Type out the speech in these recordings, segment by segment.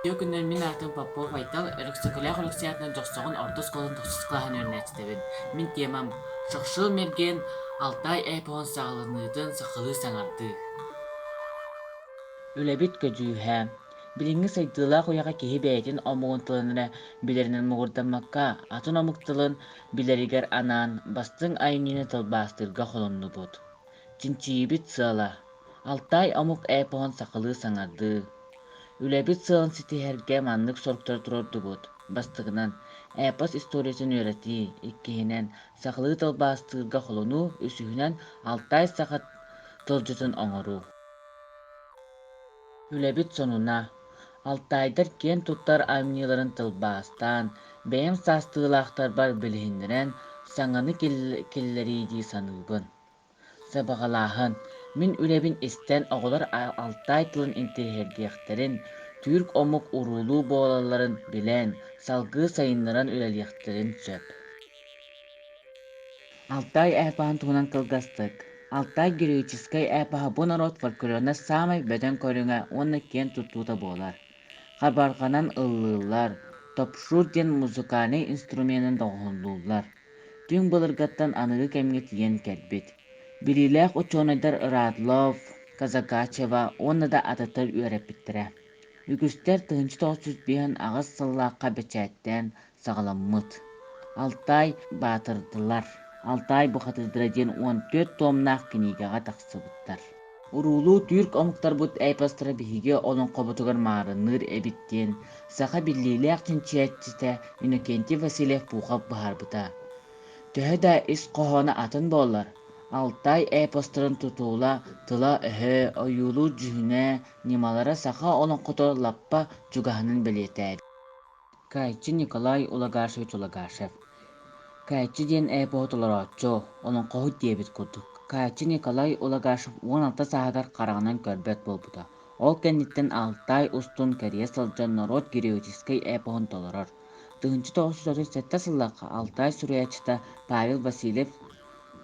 Yo günler min атын Попов айтал өрөксөкөлөк өрөксөятын жоксогун ордос колун токсускалахан өрнәчтебин. Мин темам шокшул мерген Алтай эпон сагалыныытын сахылы саңарды. Үлебит көжүүһэ. Билинги сайдылаах уяга киһи бэйэтин омугунтылынына билеринен мугурдаммакка атын омуктылын билеригер анаан бастың айнини тылбаастырга холоннубут. Чинчиибит сыала. Алтай омук эпон сахылы саңарды. Үлэбит сылын ситиһэргэ маннык соруктар турордубут. Бастыгынан эпос историясын үöрэти, иккиһинэн сахылыы тылбаастыырга холону үсүһүнэн Алтай сахат тылдьытын оҥоруу. Үлэбит сонуна Алтайдар киэн туттар амньыыларын тылбаастаан, бэйэм саастыылаахтарбар билиһиннэрэн саҥаны киллэрийдии саныыбын. Сабаҕалааһын, мин үлэбин истэн оҕолор Алтай тылын интиһэрдиэхтэрин, түрк омук уруулуу буолалларын билэн, салгыы сайыннаран үлэлиэхтэрин сөп. Алтай эпаһын туһунан кылгастык. Алтай героическай эпаһы бу народ фольклорына самай бөтөн көрүҥэ уонна киэн туттуута буолар. Хабарганан ыллыыллар, топшуур диэн музыкальный инструментын доҕоһуллуулар. Түн былыргаттан аныгы кэмҥэ тиийэн кэлбит. Билиилээх ученыйдар Радлов, Казакачева уонна да ататтар үөрэппиттэрэ. Үгүстэр тыһынчы тоҕус биэһэн аҕас сыллаахха бэчээттэн саҕаламмыт. Алтай баатырдылар. Алтай бухатырдыра диэн 14 томнаах книгаҕа тахсыбыттар. Уруулуу түрк омуктарбут эпостара биһиги олонхобутугар маарынныыр эбиттиэн саха биллиилээх чинчиэччитэ Иннокентий Васильев буухап баһаарбыта. Төһө да ис хоһоона атын буоллар. Алтай эпостарын тутуула тыла өһө ойуулуу дьүһүнэ нималара саха олонхото лаппа дьугаһынын билиэтээбит. Кайчы Николай Улагашевич Улагашев. Кайчы диэн эпоһу толорооччу, олонхоһу диэбит курдук. Кайчы Николай Улагашев 16 саадар хараҕынан көрбөт болбута. Ол кэнниттэн Алтай устун кэрийэ сылдьан народ героическай эпоһун толорор. Тыһынчы тоҕус сэтэ сыллаахха Алтай суруйаччыта Павел Васильев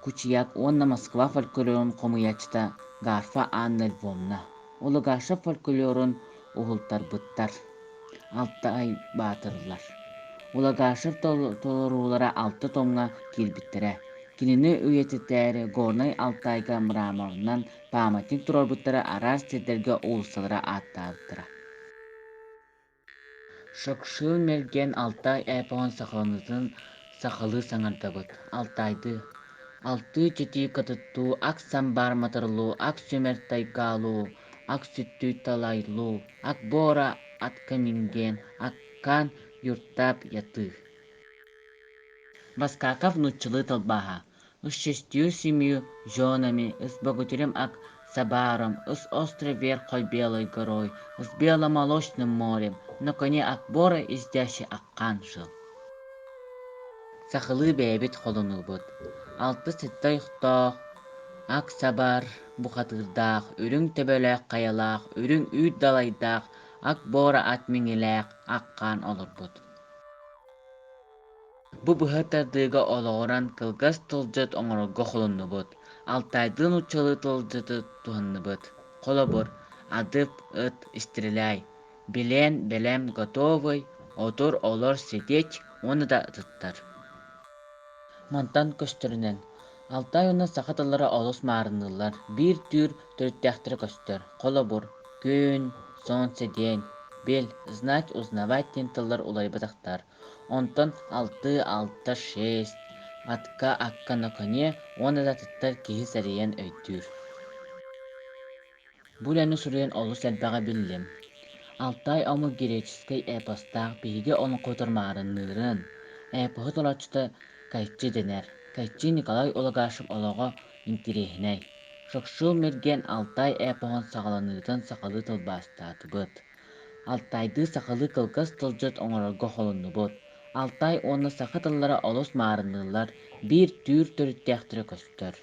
Кучияк уонна Москва фольклорун хомуйаччыта Гарфа Анна Львовна. Улагашев фольклорун уһултарбыттар. Алтай баатырылар. Улагашев толоруулара 6 томга киирбиттэрэ. Кинини үйэтитээри Горной Алтайга мраморунан памятник турорбуттара араас сирдерге уулуссалара ааттаабыттара. Шокшыл мерген Алтай эпоһун сахаланытын сахалы саҥардабыт. Алтайды алты жети кытыттуу ак самбар матырлуу, ак сөмер тайгаалуу, ак сүттүү талайлуу, ак боора атка минген, аккан юртап ятыы. Баскаков нуччылыы тылбааһа. Ыс шестью семью жонами, ыс богатырем ак сабаром, ыс острый верх хоть белой горой, ыс беломолочным морем, на коне ак бора издящий аккан жыл. Сахылыы бэйэбит холонуубут. Алты сытта юхтоох, ак сабар бухатырдаах, үрүҥ төбөлөөх каялаах, үрүҥ үүт далайдаах, ак боора ат миҥилээх, аккаан олорбут. Бу быһатардыыга олоҕуран кылгас тылдьат оҥорорго холоннубут. Алтайдыын учалыы тылдьаты туһанныбыт. Холобур, адып, ыт, истирэляй. Билэн, бэлэм, готовый, отур, олор, сетеч, уонна да ытыттар. Мантан көстөрүнэн. Алтай уонна сахатыллара олус маарынныыллар. Биир түүр төрүттээхтэрэ көстөр. Холобур, күн, солнце, день. Бел, знать, узнавать диэн тыллар улайбатахтар. Онтон 6, 6, 6. Атка, акка, на коне, уонна да тыттар киһи сэрийэн өйдүүр. Бу лэни суруйан олус элбэҕэ биллим. Алтай омук героическай эпостаах биһиги олонхотор маарынныырын. Эпоһу толочта Кайчы денер. Кайчы Николай Улагашев олоҕо интириэһинэй. Шокшул мерген Алтай эпоһун саҕаланыытын сахалы тылбаастаатыбыт. Алтайды сахалы кылгас тылдьат оҥорорго холоннубут. Алтай уонна саха тыллара олус маарынныыллар биир түүр төрүттээхтэрэ көстөр.